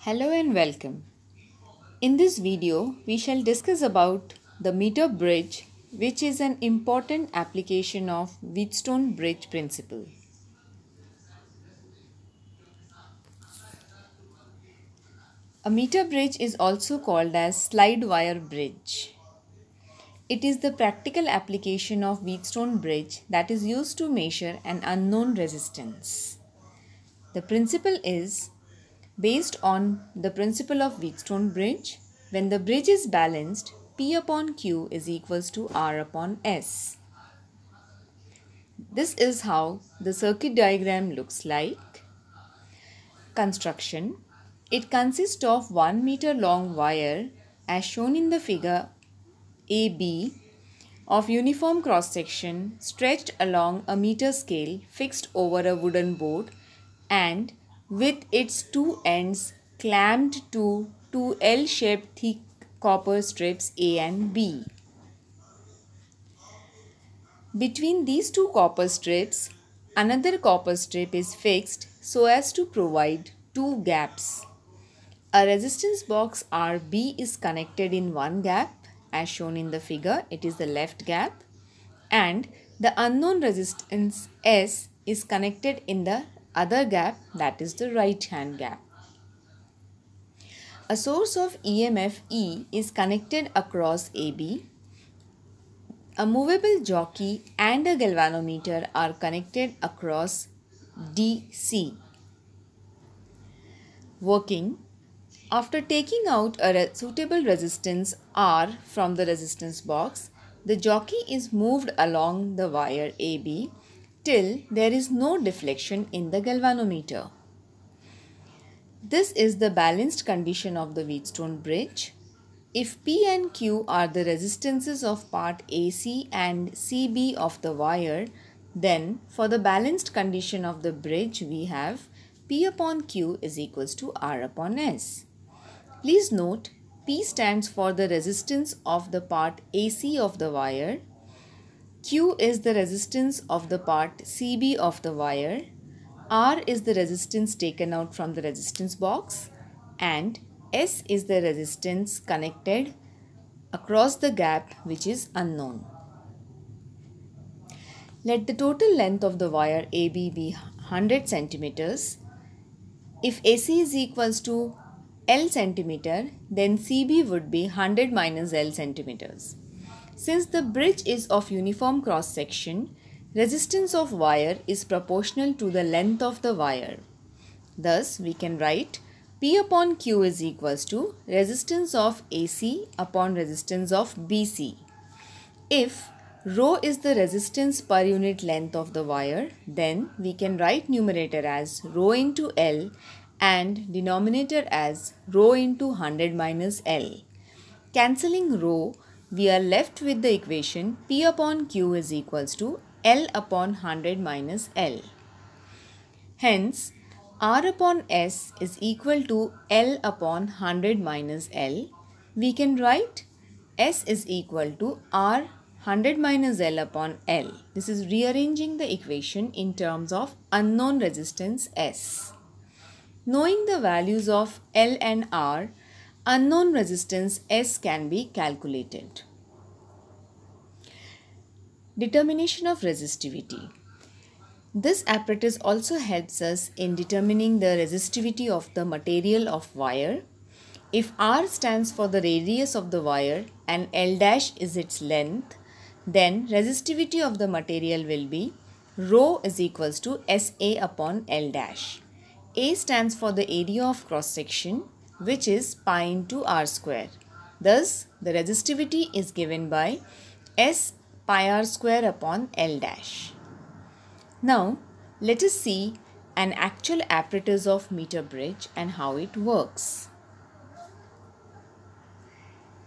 Hello and welcome. In this video, we shall discuss about the meter bridge, which is an important application of Wheatstone bridge principle. A meter bridge is also called as slide wire bridge. It is the practical application of Wheatstone bridge that is used to measure an unknown resistance. The principle is based on the principle of Wheatstone bridge. When the bridge is balanced, P upon Q is equals to R upon S. This is how the circuit diagram looks like. Construction. It consists of 1 meter long wire as shown in the figure AB of uniform cross section stretched along a meter scale fixed over a wooden board and with its two ends clamped to two L-shaped thick copper strips A and B. Between these two copper strips, another copper strip is fixed so as to provide two gaps. A resistance box RB is connected in one gap as shown in the figure, it is the left gap, and the unknown resistance S is connected in the other gap, that is the right hand gap. A source of EMF E is connected across AB. A movable jockey and a galvanometer are connected across DC. Working. After taking out a suitable resistance R from the resistance box, the jockey is moved along the wire AB till there is no deflection in the galvanometer. This is the balanced condition of the Wheatstone bridge. If P and Q are the resistances of part AC and CB of the wire, then for the balanced condition of the bridge we have P upon Q is equals to R upon S. Please note, P stands for the resistance of the part AC of the wire, Q is the resistance of the part CB of the wire, R is the resistance taken out from the resistance box, and S is the resistance connected across the gap which is unknown. Let the total length of the wire AB be 100 centimeters. If AC is equals to L centimeter, then CB would be 100 minus L centimeters. Since the bridge is of uniform cross section, resistance of wire is proportional to the length of the wire. Thus, we can write P upon Q is equals to resistance of AC upon resistance of BC. If rho is the resistance per unit length of the wire, then we can write numerator as rho into L and denominator as rho into 100 minus L. Cancelling rho, we are left with the equation P upon Q is equals to L upon 100 minus L. Hence, R upon S is equal to L upon 100 minus L. We can write S is equal to R 100 minus L upon L. This is rearranging the equation in terms of unknown resistance S. Knowing the values of L and R, unknown resistance S can be calculated. Determination of resistivity. This apparatus also helps us in determining the resistivity of the material of wire. If R stands for the radius of the wire and L dash is its length, then resistivity of the material will be rho is equals to SA upon L dash. A stands for the area of cross section, which is pi into R square. Thus, the resistivity is given by S pi R square upon L dash. Now, let us see an actual apparatus of meter bridge and how it works.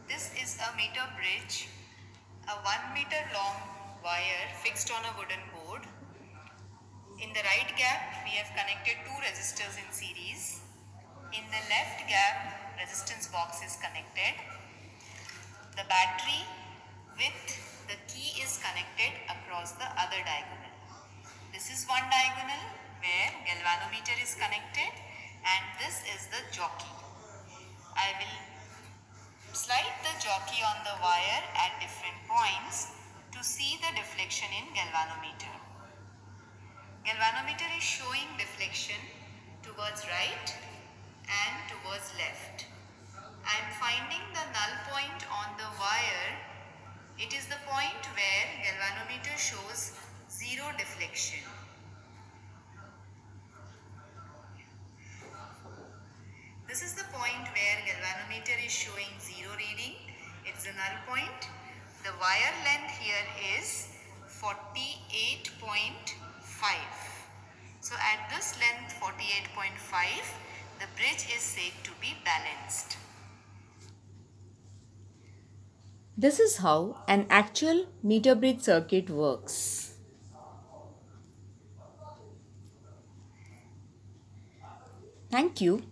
This is a meter bridge, a 1 meter long wire fixed on a wooden board. In the right gap, we have connected two resistors in series. In the left gap, resistance box is connected. The battery with the key is connected across the other diagonal. This is one diagonal where galvanometer is connected and this is the jockey. wire at different points to see the deflection in galvanometer. Galvanometer is showing deflection towards right and towards left. I am finding the null point on the wire. It is the point where galvanometer shows zero deflection. This is the point where galvanometer is showing zero reading. It's the null point. The wire length here is 48.5. So at this length 48.5, the bridge is said to be balanced. This is how an actual meter bridge circuit works. Thank you.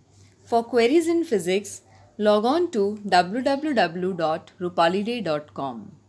For queries in physics, log on to www.rupaliday.com.